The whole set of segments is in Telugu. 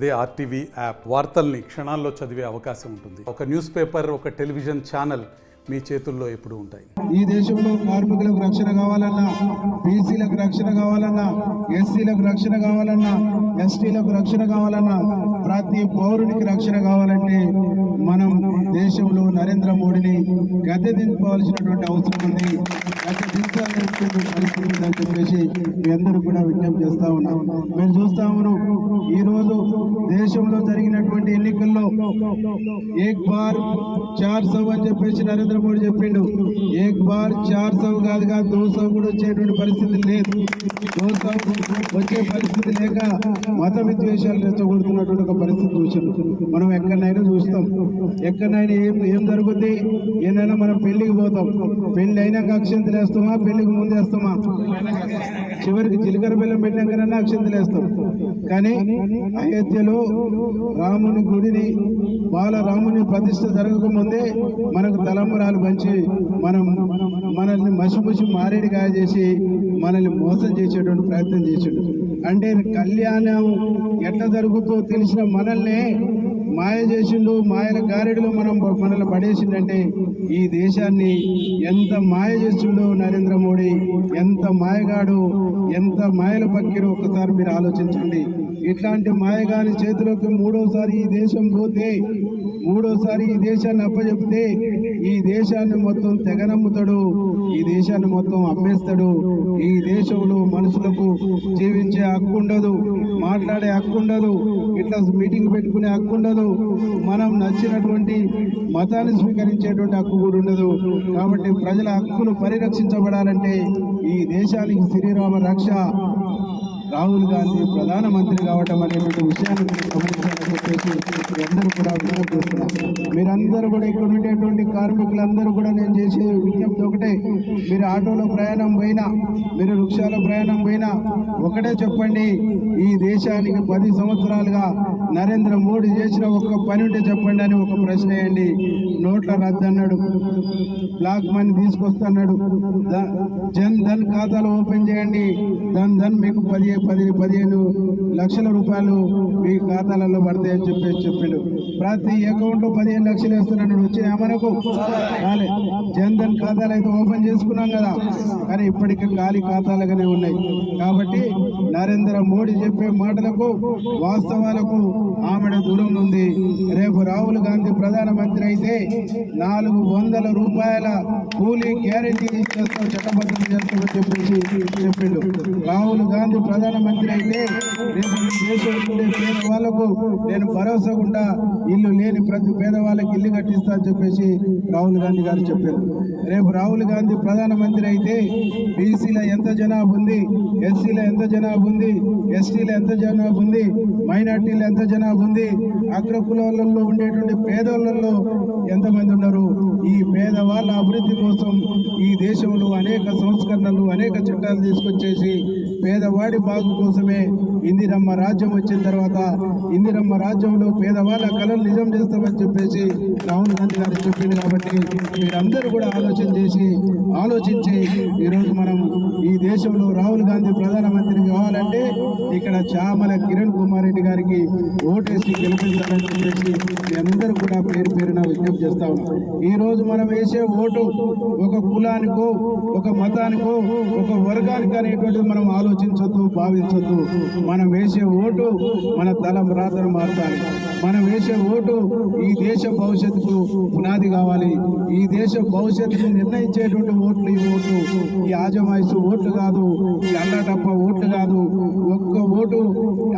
అదే ఆర్టీవీ యాప్ వార్తల్ని క్షణాల్లో చదివే అవకాశం ఉంటుంది. ఒక న్యూస్ పేపర్, ఒక టెలివిజన్ ఛానల్ మీ చేతుల్లో ఎప్పుడు ఉంటాయి. ఈ దేశంలో కార్మికులకు రక్షణ కావాలన్నా, బీసీలకు రక్షణ కావాలన్నా, ఎస్సీలకు రక్షణ కావాలన్నా, ఎస్టీలకు రక్షణ కావాలన్నా, ప్రతి పౌరునికి రక్షణ కావాలంటే మనం దేశంలో నరేంద్ర మోడీని గద్దె దింపాల్సినటువంటి అవసరం ఉంది. గద్దె దించాల్సినటువంటి పరిస్థితి ఉందని చెప్పేసి మీ అందరూ కూడా విజ్ఞప్తి చేస్తా ఉన్నాం. మేము చూస్తా ఉన్నాం, ఈ రోజు దేశంలో జరిగినటువంటి ఎన్నికల్లో ఏక్ బార్ 400 అని చెప్పేసి నరేంద్ర మోడీ చెప్పిండు. ఏక్ బార్ 400 కాదుగా 200 కూడా వచ్చేటువంటి పరిస్థితి లేదు. 200 వచ్చే పరిస్థితి లేక మత విద్వేషాలు రెచ్చగొడుతున్నటువంటి ఒక పరిస్థితి చూసాం. మనం ఎక్కడైనా చూస్తాం, ఎక్కడైనా ఏం జరుగుద్ది, ఏదైనా మనం పెళ్లికి పోతాం, పెళ్లి అయినాక అక్షంతలు వేస్తామా, పెళ్లికి ముందు వేస్తామా? చివరికి జీలకర్ర బెల్లం పెట్టినాకనన్నా అక్షంతలు వేస్తాం. కానీ అయోధ్యలో రాముని గుడిని, బాలరాముని ప్రతిష్ఠ జరగకముందే మనకు తలంబరాలు పంచి మనల్ని మసిముసి మారేడికాయ చేసి మనల్ని మోసం చేసేటువంటి ప్రయత్నం చేసాడు. అంటే కళ్యాణం ఎట్లా జరుగుతుందో తెలిసిన మనల్ని మాయ చేసిండు, మాయల గారెడిలో మనల్ని పడేసిండంటే ఈ దేశాన్ని ఎంత మాయ చేసిండో నరేంద్ర మోడీ, ఎంత మాయగాడు, ఎంత మాయల పక్కిరో ఒకసారి మీరు ఆలోచించండి. ఇట్లాంటి మాయగాని చేతిలోకి మూడోసారి ఈ దేశం పోతే, మూడోసారి ఈ దేశాన్ని అప్పచెప్తే ఈ దేశాన్ని మొత్తం తెగనమ్ముతాడు, ఈ దేశాన్ని మొత్తం అమ్మేస్తాడు. ఈ దేశంలో మనుషులకు జీవించే హక్కు ఉండదు, మాట్లాడే హక్కు ఉండదు, ఇట్లా మీటింగ్ పెట్టుకునే హక్కు ఉండదు, మనం నచ్చినటువంటి మతాన్ని స్వీకరించేటువంటి హక్కు కూడా ఉండదు. కాబట్టి ప్రజల హక్కులు పరిరక్షించబడాలంటే ఈ దేశానికి శ్రీరామ రక్ష రాహుల్ గాంధీ ప్రధానమంత్రి కావటం అనేటువంటి విషయాన్ని గమనించాలని చెప్పేసి మీరందరూ కూడా విజ్ఞప్తి చేస్తున్నారు. మీరందరూ కూడా ఇక్కడ ఉండేటువంటి కార్మికులందరూ కూడా నేను చేసే విజ్ఞప్తి ఒకటే, మీరు ఆటోలో ప్రయాణం పోయినా, మీరు రిక్షాలో ప్రయాణం పోయినా ఒకటే చెప్పండి, ఈ దేశానికి 10 సంవత్సరాలుగా నరేంద్ర మోడీ చేసిన ఒక్క పని ఉంటే చెప్పండి అని ఒక ప్రశ్న వేయండి. నోట్ల రద్దు అన్నాడు, బ్లాక్ మనీ తీసుకొస్తున్నాడు, జన్ ధన్ ఖాతాలు ఓపెన్ చేయండి, ధన్ మీకు 15 లక్షల రూపాయలు మీ ఖాతాలలో పడతాయని చెప్పేసి చెప్పిండు. ప్రతి అకౌంట్లో 15 లక్షలు వేస్తున్నాడు. వచ్చినా మనకు రాలే. జన్ ధన్ ఖాతాలు అయితే ఓపెన్ చేసుకున్నాం కదా, కానీ ఇప్పటికీ ఖాళీ ఖాతాలుగానే ఉన్నాయి. కాబట్టి నరేంద్ర మోడీ చెప్పే మాటలకు, వాస్తవాలకు ఆమెడ దూరం ఉంది. రేపు రాహుల్ గాంధీ ప్రధానమంత్రి అయితే 400 రూపాయల కూలీ గ్యారెంటీ ఇచ్చేస్తాం, చట్టబద్ధం చేస్తామని చెప్పేసి చెప్పిండు. రాహుల్ గాంధీ ప్రధానమంత్రి అయితే రేపు దేశంలో ఉండే పేదవాళ్లకు నేను భరోసా ఉంటా, ఇల్లు లేని ప్రతి పేదవాళ్ళకి ఇల్లు కట్టిస్తా అని చెప్పేసి రాహుల్ గాంధీ గారు చెప్పారు. రేపు రాహుల్ గాంధీ ప్రధానమంత్రి అయితే బీసీల ఎంత జనాభా ఉంది, ఎస్సీల ఎంత జనాభా ఉంది, ఎస్టీల ఎంత జనాభా ఉంది, మైనార్టీల ఎంత జనాభా ఉంది, అగ్రకులాలలో ఉండేటువంటి పేదవాళ్ళలో ఎంతమంది ఉన్నారు, ఈ పేదవాళ్ళ అభివృద్ధి కోసం ఈ దేశంలో అనేక సంస్కరణలు, అనేక చట్టాలు తీసుకొచ్చేసి పేదవాడి బాగు కోసమే ఇందిరమ్మ రాజ్యం వచ్చిన తర్వాత ఇందిరమ్మ రాజ్యంలో పేదవాళ్ళ కళలు నిజం చేస్తామని చెప్పేసి రాహుల్ గాంధీ గారు చెప్పింది. కాబట్టి మీరందరూ కూడా ఆలోచించి ఈరోజు మనం ఈ దేశంలో రాహుల్ గాంధీ ప్రధానమంత్రి కావాలంటే ఇక్కడ చామల కిరణ్ కుమార్ రెడ్డి గారికి ఓటేసి గెలిపించాలని చెప్పేసి మీ అందరూ కూడా పేరున విజ్ఞప్తి చేస్తా ఉన్నాం. ఈ రోజు మనం వేసే ఓటు ఒక కులానికో, ఒక మతానికో, ఒక వర్గానికి అనేటువంటిది మనం ఆలోచించొద్దు, భావించొద్దు. మనం వేసే ఓటు మన తలరాతను మార్చాలి. మనం వేసే ఓటు ఈ దేశ భవిష్యత్తుకు పునాది కావాలి. ఈ దేశ భవిష్యత్తును నిర్ణయించేటువంటి ఓట్లు ఈ ఓట్లు, ఈ ఆజమాయిషు ఓట్లు కాదు, ఈ అల్లాటప్ప ఓట్లు కాదు. ఒక్క ఓటు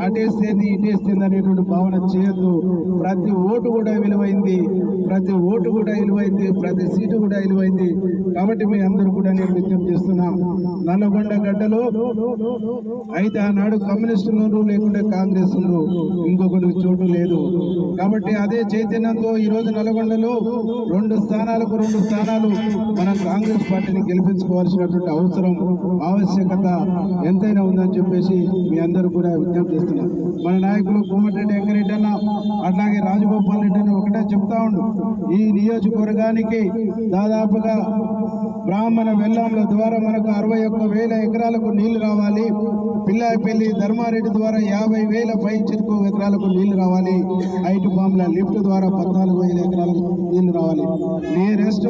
అటేస్తేంది ఇటేస్తేంది అనేటువంటి భావన చేయొద్దు. ప్రతి ఓటు కూడా విలువైంది, ప్రతి ఓటు కూడా విలువైంది, ప్రతి సీటు కూడా విలువైంది. కాబట్టి మీ అందరూ కూడా నేను విజ్ఞప్తి చేస్తున్నా, నల్లగొండ గడ్డలో అయితే ఆనాడు కమ్యూనిస్టులు లేకుంటే కాంగ్రెస్ ఇంకొకరికి చోటు లేదు. కాబట్టి అదే చైతన్యంతో ఈరోజు నల్గొండలో 2 స్థానాలు మనం కాంగ్రెస్ పార్టీని గెలిపించుకోవాల్సినటువంటి అవసరం, ఆవశ్యకత ఎంతైనా ఉందని చెప్పేసి మీ అందరూ కూడా విజ్ఞప్తి చేస్తున్నారు. మన నాయకులు కోమటిరెడ్డి వెంకరెడ్డి అన్న, అట్లాగే రాజగోపాల్ రెడ్డి అన్న ఒకటే చెప్తా ఉండు, ఈ నియోజకవర్గానికి దాదాపుగా బ్రాహ్మణ వెల్లాంల ద్వారా మనకు 61,000 ఎకరాలకు నీళ్లు రావాలి. పిల్లాయిపల్లి ధర్మారెడ్డి ద్వారా 50,000 పై చిరుకు ఎకరాలకు నీళ్లు రావాలి. ఐటి బాంబుల లిఫ్ట్ ద్వారా 14,000 ఎకరాలకు నీళ్లు రావాలి. నియరెస్ట్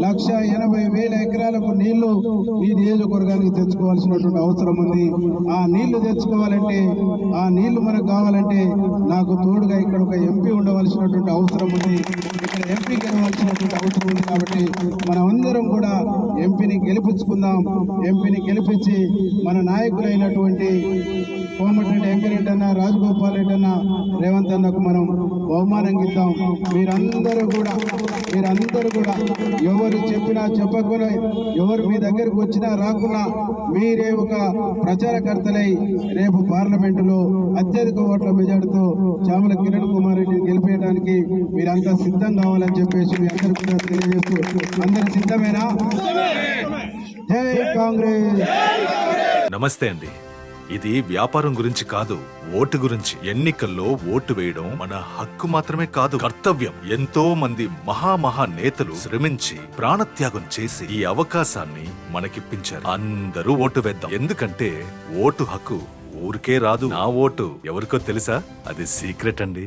1,80,000 ఎకరాలకు నీళ్లు ఈ నియోజకవర్గానికి తెచ్చుకోవాల్సినటువంటి అవసరం ఉంది. ఆ నీళ్లు తెచ్చుకోవాలంటే, ఆ నీళ్లు మనకు కావాలంటే నాకు తోడుగా ఇక్కడ ఒక ఎంపీ ఉండవలసినటువంటి అవసరం ఉంది. ఇక్కడ ఎంపీ గెలవాల్సినటువంటి అవసరం ఉంది. కాబట్టి మనమందరం కూడా ఎంపీని గెలిపించుకుందాం. ఎంపీని గెలిపించి మన నాయకులైనటువంటి కోమటిరెడ్డి వెంకరెడ్డి అన్న, రాజగోపాల్ రెడ్డి అన్న, రేవంత్ అన్నకు మనం బహుమానం ఇద్దాం. మీరందరూ కూడా ఎవరు చెప్పినా చెప్పకుండా, ఎవరు మీ దగ్గరకు వచ్చినా రాకున్నా మీరే ఒక ప్రచారకర్తలై రేపు పార్లమెంటులో అత్యధిక ఓట్ల మెజార్టీతో చామల కిరణ్ కుమార్ రెడ్డిని గెలిపేయడానికి మీరంతా సిద్ధం కావాలని చెప్పేసి మీ అందరికీ కూడా తెలియజేస్తూ, అందరు సిద్ధమేనా? జై కాంగ్రెస్. నమస్తే అండి. ఇది వ్యాపారం గురించి కాదు, ఓటు గురించి. ఎన్నికల్లో ఓటు వేయడం మన హక్కు మాత్రమే కాదు, కర్తవ్యం. ఎంతో మంది మహా నేతలు శ్రమించి ప్రాణత్యాగం చేసి ఈ అవకాశాన్ని మనకిప్పించారు. అందరూ ఓటు వేద్దాం. ఎందుకంటే ఓటు హక్కు ఊరికే రాదు. నా ఓటు ఎవరికో తెలుసా? అది సీక్రెట్ అండి.